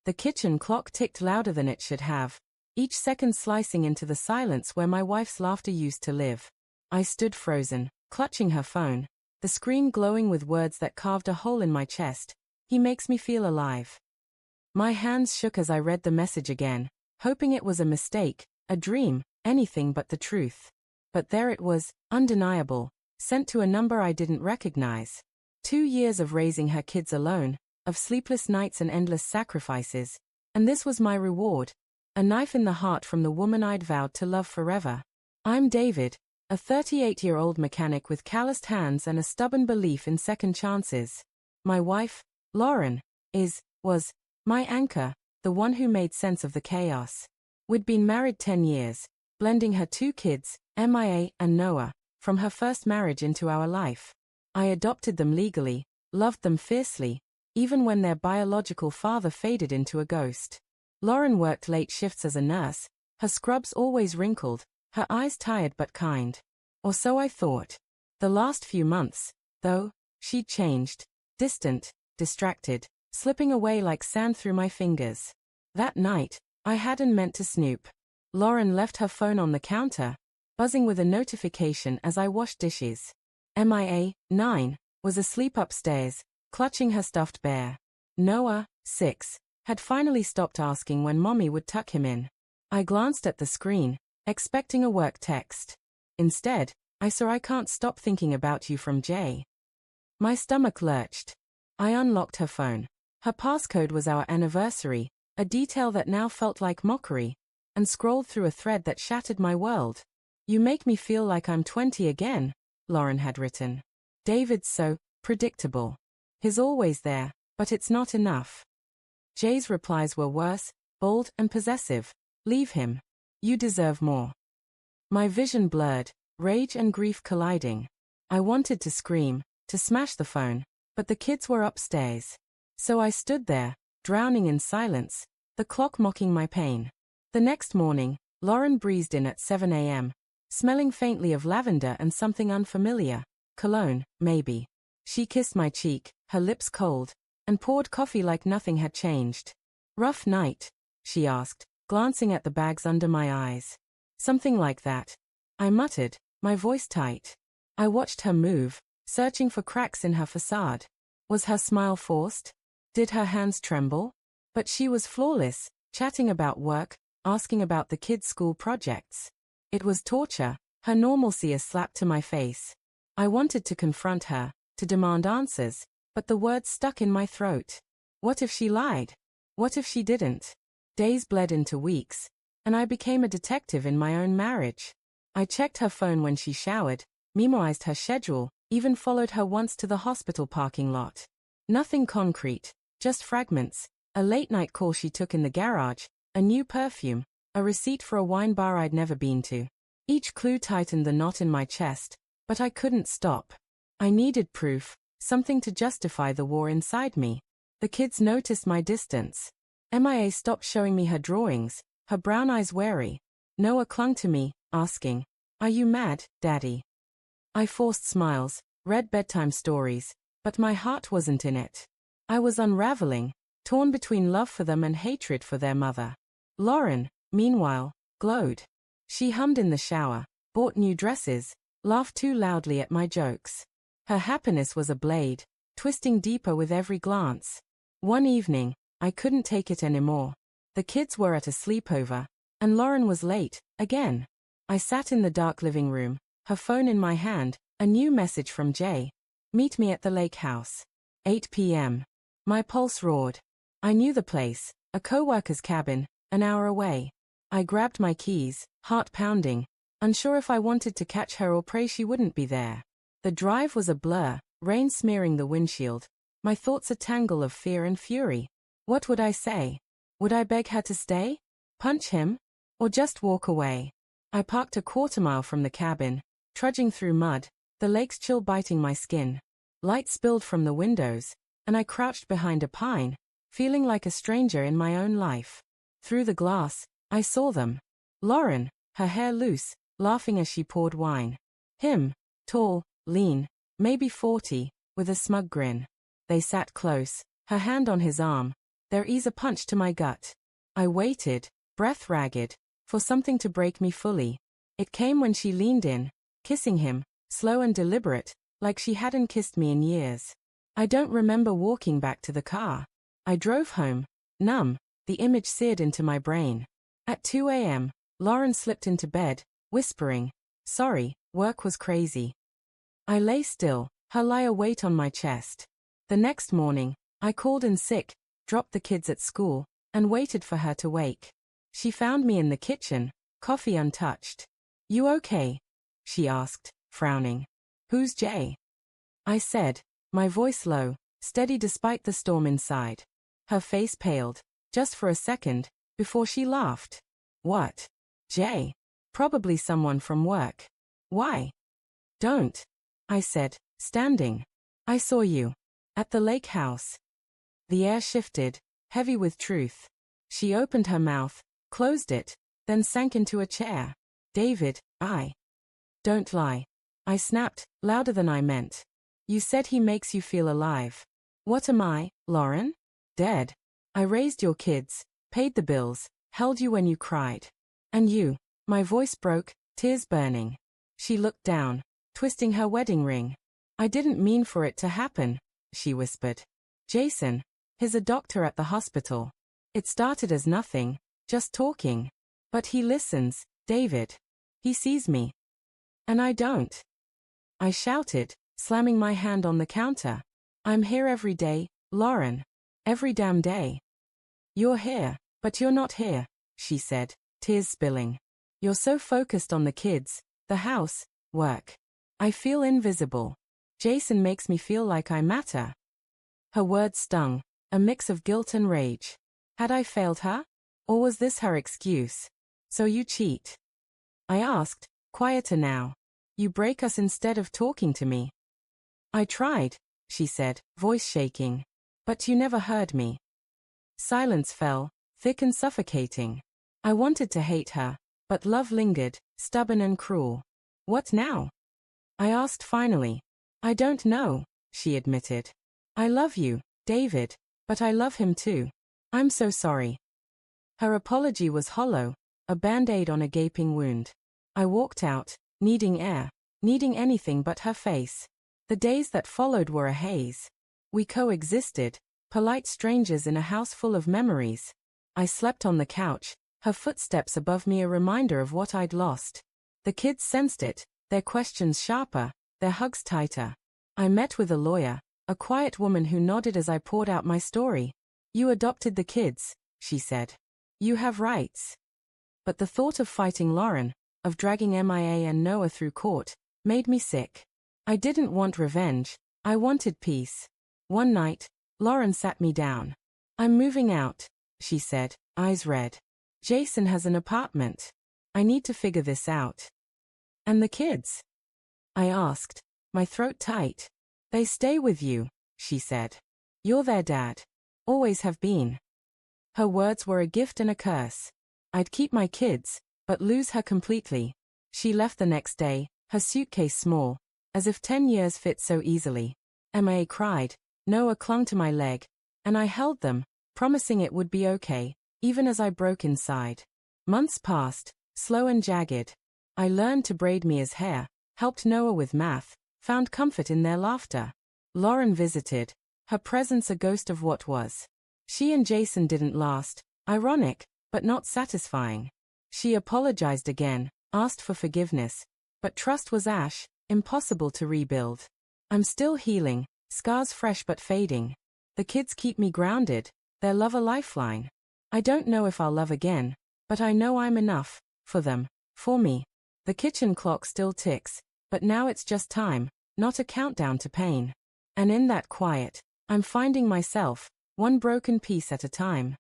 The kitchen clock ticked louder than it should have, each second slicing into the silence where my wife's laughter used to live. I stood frozen, clutching her phone, the screen glowing with words that carved a hole in my chest. He makes me feel alive. My hands shook as I read the message again, hoping it was a mistake, a dream, anything but the truth. But there it was, undeniable, sent to a number I didn't recognize. 2 years of raising her kids alone, of sleepless nights and endless sacrifices, and this was my reward, a knife in the heart from the woman I'd vowed to love forever. I'm David, a 38-year-old mechanic with calloused hands and a stubborn belief in second chances. My wife, Lauren, was my anchor, the one who made sense of the chaos. We'd been married 10 years, blending her 2 kids, Mia and Noah, from her first marriage into our life. I adopted them legally, loved them fiercely, even when their biological father faded into a ghost. Lauren worked late shifts as a nurse, her scrubs always wrinkled, her eyes tired but kind. Or so I thought. The last few months, though, she'd changed, distant, distracted, slipping away like sand through my fingers. That night, I hadn't meant to snoop. Lauren left her phone on the counter, buzzing with a notification as I washed dishes. Mia, 9, was asleep upstairs, clutching her stuffed bear. Noah, 6, had finally stopped asking when Mommy would tuck him in. I glanced at the screen, expecting a work text. Instead, I saw "I can't stop thinking about you" from Jay. My stomach lurched. I unlocked her phone. Her passcode was our anniversary, a detail that now felt like mockery, and scrolled through a thread that shattered my world. "You make me feel like I'm 20 again," Lauren had written. "David's so predictable. He's always there, but it's not enough." Jay's replies were worse, bold and possessive. "Leave him. You deserve more." My vision blurred, rage and grief colliding. I wanted to scream, to smash the phone, but the kids were upstairs. So I stood there, drowning in silence, the clock mocking my pain. The next morning, Lauren breezed in at 7 a.m., smelling faintly of lavender and something unfamiliar. Cologne, maybe. She kissed my cheek, her lips cold, and poured coffee like nothing had changed. "Rough night?" she asked, glancing at the bags under my eyes. "Something like that," I muttered, my voice tight. I watched her move, searching for cracks in her facade. Was her smile forced? Did her hands tremble? But she was flawless, chatting about work, asking about the kids' school projects. It was torture, her normalcy a slap to my face. I wanted to confront her, to demand answers, but the words stuck in my throat. What if she lied? What if she didn't? Days bled into weeks, and I became a detective in my own marriage. I checked her phone when she showered, memorized her schedule, even followed her once to the hospital parking lot. Nothing concrete, just fragments, a late-night call she took in the garage, a new perfume, a receipt for a wine bar I'd never been to. Each clue tightened the knot in my chest, but I couldn't stop. I needed proof, something to justify the war inside me. The kids noticed my distance. Mia stopped showing me her drawings, her brown eyes wary. Noah clung to me, asking, "Are you mad, Daddy?" I forced smiles, read bedtime stories, but my heart wasn't in it. I was unraveling, torn between love for them and hatred for their mother. Lauren, meanwhile, glowed. She hummed in the shower, bought new dresses, laughed too loudly at my jokes. Her happiness was a blade, twisting deeper with every glance. One evening, I couldn't take it anymore. The kids were at a sleepover, and Lauren was late, again. I sat in the dark living room, her phone in my hand, a new message from Jay. "Meet me at the lake house. 8 p.m. My pulse roared. I knew the place, a co-worker's cabin, an hour away. I grabbed my keys, heart pounding, unsure if I wanted to catch her or pray she wouldn't be there. The drive was a blur, rain smearing the windshield, my thoughts a tangle of fear and fury. What would I say? Would I beg her to stay? Punch him? Or just walk away? I parked a quarter-mile from the cabin, trudging through mud, the lake's chill biting my skin. Light spilled from the windows, and I crouched behind a pine, feeling like a stranger in my own life. Through the glass, I saw them. Lauren, her hair loose, laughing as she poured wine. Him, tall, lean, maybe 40, with a smug grin. They sat close, her hand on his arm, There is a punch to my gut. I waited, breath ragged, for something to break me fully. It came when she leaned in, kissing him, slow and deliberate, like she hadn't kissed me in years. I don't remember walking back to the car. I drove home, numb, the image seared into my brain. At 2 a.m., Lauren slipped into bed, whispering, "Sorry, work was crazy." I lay still, her liar weight on my chest. The next morning, I called in sick, dropped the kids at school, and waited for her to wake. She found me in the kitchen, coffee untouched. "You okay?" she asked, frowning. "Who's Jay?" I said, my voice low, steady despite the storm inside. Her face paled, just for a second, before she laughed. "What? Jay? Probably someone from work. Why?" "Don't," I said, standing. "I saw you. At the lake house." The air shifted, heavy with truth. She opened her mouth, closed it, then sank into a chair. "David, I..." "Don't lie." I snapped, louder than I meant. "You said he makes you feel alive. What am I, Lauren? Dead? I raised your kids, paid the bills, held you when you cried. And you..." My voice broke, tears burning. She looked down, twisting her wedding ring. "I didn't mean for it to happen," she whispered. "Jason, he's a doctor at the hospital. It started as nothing, just talking. But he listens, David. He sees me. And I don't." I shouted, slamming my hand on the counter. "I'm here every day, Lauren. Every damn day." "You're here, but you're not here," she said, tears spilling. "You're so focused on the kids, the house, work. I feel invisible. Jason makes me feel like I matter." Her words stung, a mix of guilt and rage. Had I failed her? Or was this her excuse? "So you cheat?" I asked, quieter now. "You break us instead of talking to me." "I tried," she said, voice shaking. "But you never heard me." Silence fell, thick and suffocating. I wanted to hate her, but love lingered, stubborn and cruel. "What now?" I asked finally. "I don't know," she admitted. "I love you, David, but I love him too. I'm so sorry." Her apology was hollow, a band-aid on a gaping wound. I walked out, needing air, needing anything but her face. The days that followed were a haze. We coexisted, polite strangers in a house full of memories. I slept on the couch, her footsteps above me a reminder of what I'd lost. The kids sensed it, their questions sharper, their hugs tighter. I met with a lawyer, a quiet woman who nodded as I poured out my story. "You adopted the kids," she said. "You have rights." But the thought of fighting Lauren, of dragging MIA and Noah through court, made me sick. I didn't want revenge, I wanted peace. One night, Lauren sat me down. "I'm moving out," she said, eyes red. "Jason has an apartment. I need to figure this out." "And the kids?" I asked, my throat tight. "They stay with you," she said. "You're their dad. Always have been." Her words were a gift and a curse. I'd keep my kids, but lose her completely. She left the next day, her suitcase small, as if 10 years fit so easily. MIA cried, Noah clung to my leg, and I held them, promising it would be okay, even as I broke inside. Months passed, slow and jagged. I learned to braid Mia's hair, helped Noah with math, found comfort in their laughter. Lauren visited, her presence a ghost of what was. She and Jason didn't last, ironic, but not satisfying. She apologized again, asked for forgiveness, but trust was ash, impossible to rebuild. I'm still healing, scars fresh but fading. The kids keep me grounded, their love a lifeline. I don't know if I'll love again, but I know I'm enough, for them, for me. The kitchen clock still ticks, but now it's just time, not a countdown to pain. And in that quiet, I'm finding myself, one broken piece at a time.